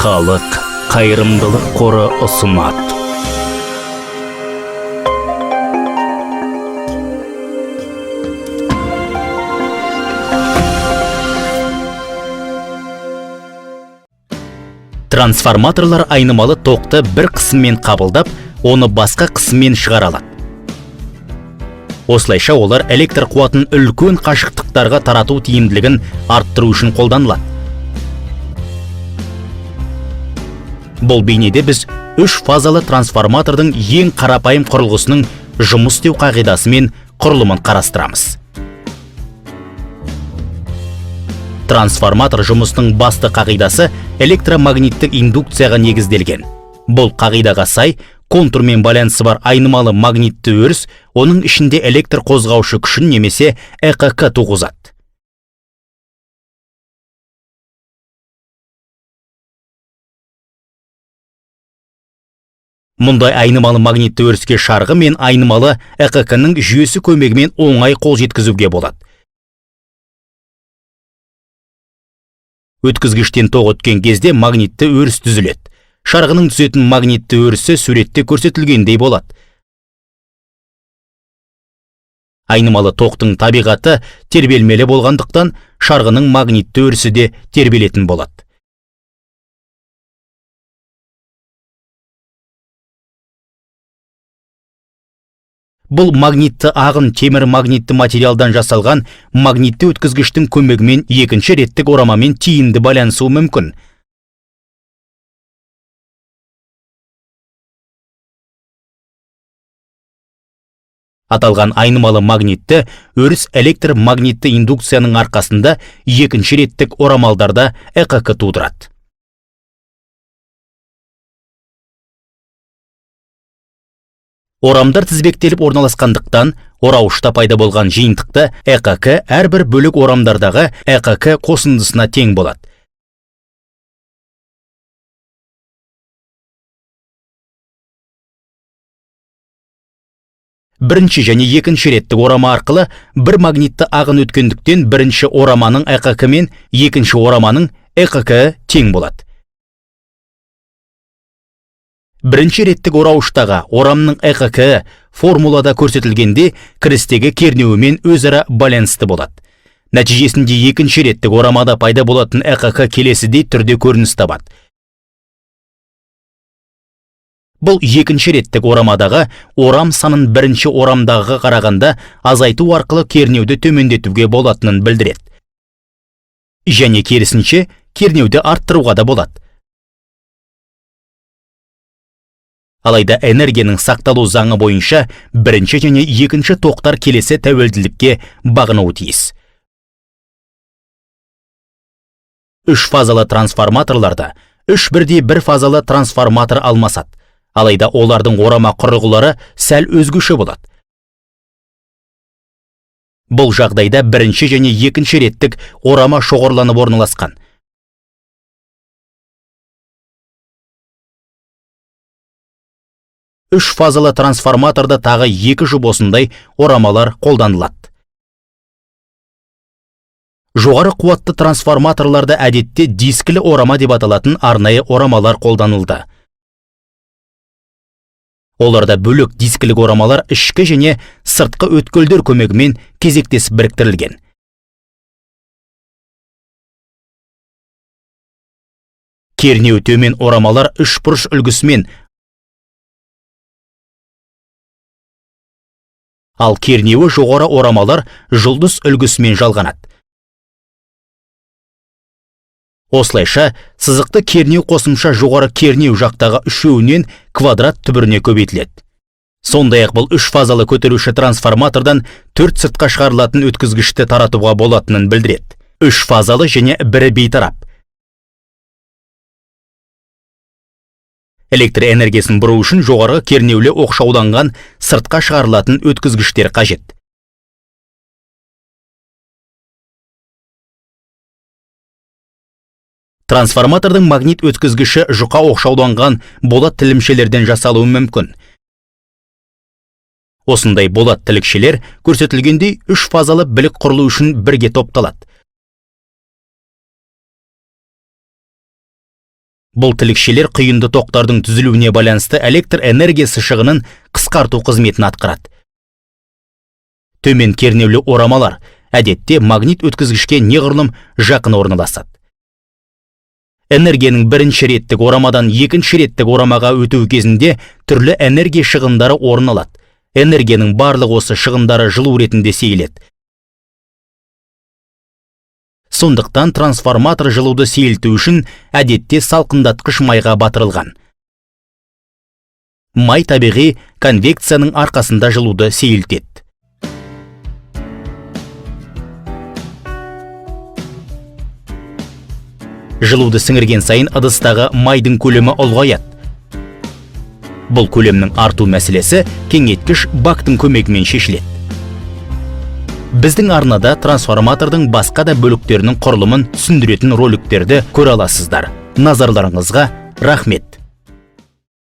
Халық қайырымдылық қоры ұсынады. Трансформаторлар айнымалы тоқты бір қысыммен қабылдап, оны басқа қысыммен шығара алады. Осылайша олар электр қуатын үлкен қашықтықтарға тарату тиімділігін арттыру үшін қолданылады. Бұл бейнеде біз 3 фазалы трансформатордың ең қарапайым құрылғысының жұмыс істеу қағидасы мен құрылымын қарастырамыз. Трансформатор жұмысының басты қағидасы электромагниттік индукцияға негізделген. Бұл қағидаға сай, контурмен байланысы бар айнымалы магнитті өріс оның ішінде электр қозғаушы күшін немесе ЭКК туғызады. Мұндай айнымалы магнитті өріске шарғы мен айнымалы ЭКК-ның жүйесі көмегімен оңай қол жеткізуге болады. Өткізгіштен тоқ өткен кезде магнитті өріс түзіледі. Шарғының түсетін магнитті өрісі суретте көрсетілгендей болады. Айнымалы тоқтың табиғаты тербелмелі болғандықтан, шарғының магнитті өрісі де тербелетін болады. Бұл магнитті ағын темір магнитті материалдан жасалған магнитті өткізгіштің көмегімен екінші реттік орамамен тиімді байланысуы мүмкін. Аталған айнымалы магнитті өріс электромагнитті индукцияның арқасында екінші реттік орамалдарда ЭКК тудырады. Орамдар тізбектеліп орналасқандықтан, орауышта пайда болған жиынтықты ЭКК әрбір бөлік орамдардағы ЭКК қосындысына тең болады. Бірінші және екінші реттік орама арқылы бір магнитті ағын өткендіктен бірінші ораманың ЭКК мен екінші ораманың ЭКК тең болады. Бірінші реттік орауыштағы орамның ЭКК формулада көрсетілгенде кірістегі кернеуімен өзара байланысты болады. Нәтижесінде екінші реттік орамада пайда болатын ЭКК келесідей түрде көрініс табады. Бұл екінші реттік орамадағы орам санын бірінші орамдағыға қарағанда азайту арқылы кернеуді төмендетуге болатынын білдіреді. Және керісінше кернеуді арттыруға да болады. Алайда энергияның сақталу заңы бойынша бірінші және екінші тоқтар келесі тәуелділікке бағынуы тиіс. 3 фазалы трансформаторларда 3 бірдей бір фазалы трансформатор алмасады. Алайда олардың орама құрылғылары сәл өзгеше болады. Бұл жағдайда бірінші және екінші реттік орама шоғырланып орналасқан. Үш фазалы трансформаторда тағы 2 жұп осындай орамалар қолданылады. Жоғары қуатты трансформаторларда әдетте дискілі орама деп аталатын арнайы орамалар қолданылды. Оларда бөлек дискілік орамалар ішкі және сыртқы өткелдер көмегімен кезектесіп біріктірілген. Кернеу төмен орамалар 3 бұрыш үлгісімен, ал кернеуі жоғары орамалар жұлдыз үлгісімен жалғанады. Осылайша, сызықты кернеу қосымша жоғары кернеу жақтағы үшеуінен квадрат түбіріне көбейтіледі. Сондай-ақ бұл 3 фазалы көтеруші трансформатордан 4 сыртқа шығарылатын өткізгішті таратуға болатынын білдіреді. 3 фазалы және бірі бейтарап. Электр энергиясын бұру үшін жоғарғы кернеулі оқшауланған сыртқа шығарылатын өткізгіштер қажет. Трансформатордың магнит өткізгіші жұқа оқшауланған болат тілімшелерден жасалуы мүмкін. Осындай болат тілікшелер көрсетілгендей 3 фазалы білік құрылу үшін бірге топталады. Бұл тілікшелер құйынды тоқтардың түзілуіне байланысты электр энергиясы шығынын қысқарту қызметін атқарады. Төмен кернеулі орамалар әдетте магнит өткізгішке неғұрлым жақын орналасады. Энергияның бірінші реттік орамадан екінші реттік орамаға өту кезінде түрлі энергия шығындары орын алады. Энергияның барлық осы шығындары жылу ретінде сейіледі. Сондықтан трансформатор жылуды сейілту үшін әдетте салқындатқыш майға батырылған. Май табиғи конвекцияның арқасында жылуды сейілтеді. Жылуды сіңірген сайын ыдыстағы майдың көлемі ұлғаяды. Бұл көлемнің арту мәселесі кеңейткіш бактың көмегімен шешіледі. Біздің арнада трансформатордың басқа да бөліктерінің құрылымын түсіндіретін роликтерді көре аласыздар. Назарларыңызға рахмет.